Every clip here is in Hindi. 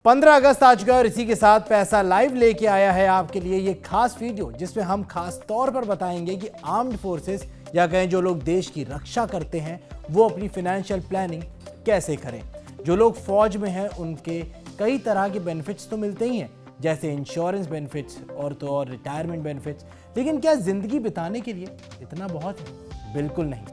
15 अगस्त आ चुका है और इसी के साथ पैसा लाइव लेके आया है आपके लिए ये खास वीडियो, जिसमें हम खास तौर पर बताएंगे कि आर्म्ड फोर्सेस या कहें जो लोग देश की रक्षा करते हैं वो अपनी फाइनेंशियल प्लानिंग कैसे करें। जो लोग फौज में हैं उनके कई तरह के बेनिफिट्स तो मिलते ही हैं, जैसे इंश्योरेंस बेनिफिट्स और तो और रिटायरमेंट बेनिफिट्स, लेकिन क्या जिंदगी बिताने के लिए इतना बहुत है? बिल्कुल नहीं।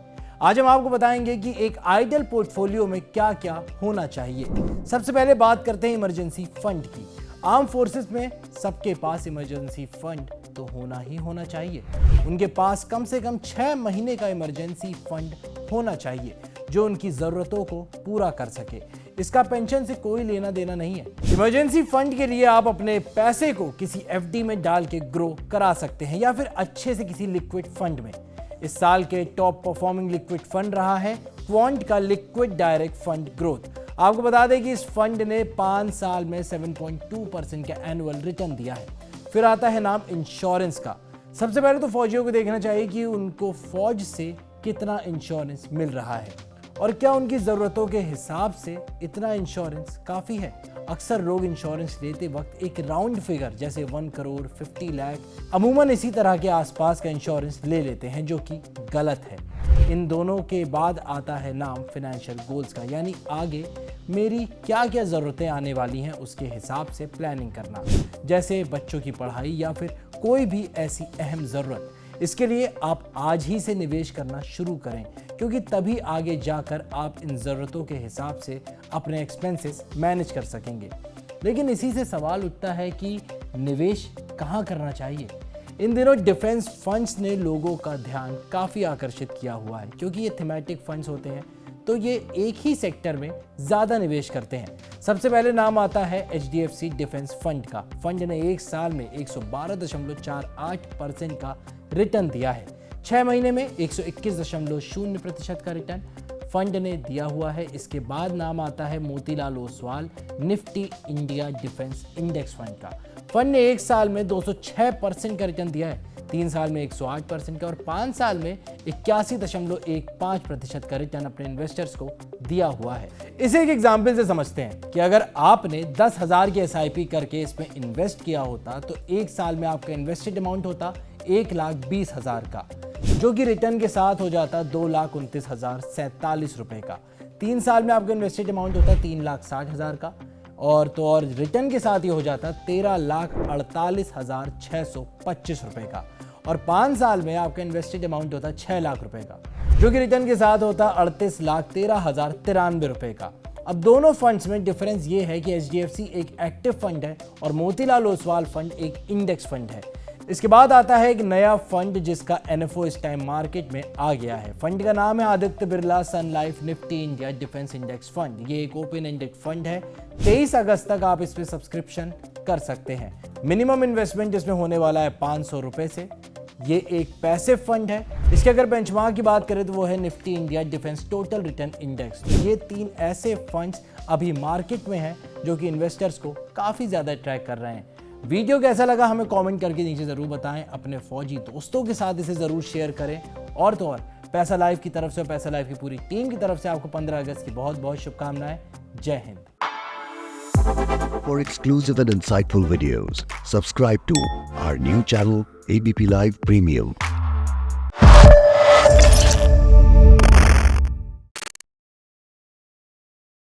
आज हम आपको बताएंगे कि एक आइडियल पोर्टफोलियो में क्या क्या होना चाहिए। सबसे पहले बात करते हैं इमरजेंसी फंड की। आर्म फोर्सेस में सबके पास इमरजेंसी फंड तो होना ही होना चाहिए। उनके पास कम से कम 6 महीने का इमरजेंसी फंड होना चाहिए जो उनकी जरूरतों को पूरा कर सके। इसका पेंशन से कोई लेना देना नहीं है। इमरजेंसी फंड के लिए आप अपने पैसे को किसी एफडी में डाल के ग्रो करा सकते हैं या फिर अच्छे से किसी लिक्विड फंड में। इस साल के टॉप परफॉर्मिंग लिक्विड फंड रहा है क्वांट का लिक्विड डायरेक्ट फंड ग्रोथ। आपको बता दें कि इस फंड ने 5 साल में 7.2% का एनुअल रिटर्न दिया है। फिर आता है नाम इंश्योरेंस का। सबसे पहले तो फौजियों को देखना चाहिए कि उनको फौज से कितना इंश्योरेंस मिल रहा है और क्या उनकी ज़रूरतों के हिसाब से इतना इंश्योरेंस काफ़ी है। अक्सर लोग इंश्योरेंस लेते वक्त एक राउंड फिगर जैसे 1 करोड़ 50 लाख अमूमन इसी तरह के आसपास का इंश्योरेंस ले लेते हैं, जो कि गलत है। इन दोनों के बाद आता है नाम फाइनेंशियल गोल्स का, यानी आगे मेरी क्या क्या ज़रूरतें आने वाली हैं उसके हिसाब से प्लानिंग करना, जैसे बच्चों की पढ़ाई या फिर कोई भी ऐसी अहम ज़रूरत। इसके लिए आप आज ही से निवेश करना शुरू करें, क्योंकि तभी आगे जाकर आप इन ज़रूरतों के हिसाब से अपने एक्सपेंसेस मैनेज कर सकेंगे। लेकिन इसी से सवाल उठता है कि निवेश कहाँ करना चाहिए। इन दिनों डिफेंस फंड्स ने लोगों का ध्यान काफ़ी आकर्षित किया हुआ है, क्योंकि ये थीमेटिक फंड्स होते हैं तो ये एक ही सेक्टर में ज़्यादा निवेश करते हैं। सबसे पहले नाम आता है HDFC डिफेंस फंड का। फंड ने एक साल में 112.48% का रिटर्न दिया है। 6 महीने में 121.0% का रिटर्न फंड ने दिया हुआ है। इसके बाद नाम आता है Motilal Oswal Nifty India defence index fund का। फंड ने एक साल में 206% का रिटर्न दिया है, 3 साल में 108% का और 5 साल में 81.15% का रिटर्न अपने इन्वेस्टर्स को दिया हुआ है। इसे एक एग्जाम्पल से समझते हैं कि अगर आपने 10,000 की SIP करके इसमें इन्वेस्ट किया होता तो एक साल में आपका इन्वेस्टेड अमाउंट होता 1,20,000 का, जो कि रिटर्न के साथ हो जाता 2,29,047 रुपए का। 3 साल में आपका इन्वेस्टेड अमाउंट होता 3,60,000 का और तो और रिटर्न के साथ ही हो जाता 13,48,625 रुपए का और 5 साल में आपका इन्वेस्टेड अमाउंट होता 6 लाख रुपए का, जो कि रिटर्न के साथ होता 38,13,093 रुपए का। अब दोनों फंड्स में डिफरेंस ये है कि HDFC एक एक्टिव फंड है और मोतीलाल ओसवाल फंड एक इंडेक्स फंड है। इसके बाद आता है एक नया फंड जिसका NFO इस टाइम मार्केट में आ गया है। फंड का नाम है Aditya Birla sun life nifty India defence index fund. ये एक ओपन एंडेड फंड है। 23 अगस्त तक आप इस पे सब्सक्रिप्शन कर सकते हैं। मिनिमम इन्वेस्टमेंट जिसमें होने वाला है 500 रुपए से। ये एक पैसिव फंड है। इसके अगर बेंचमार्क की बात करें तो वो है Nifty India defence total return index. ये 3 ऐसे फंड्स अभी मार्केट में हैं जो कि इन्वेस्टर्स को काफ़ी ज़्यादा अट्रैक्ट कर रहे हैं। वीडियो कैसा लगा हमें कमेंट करके नीचे ज़रूर बताएं। अपने फौजी दोस्तों के साथ इसे ज़रूर शेयर करें और तो और पैसा लाइव की तरफ से और पैसा लाइव की पूरी टीम की तरफ से आपको 15 अगस्त की बहुत बहुत शुभकामनाएं। जय Hind. For exclusive and insightful videos, subscribe to our new channel ABP Live Premium.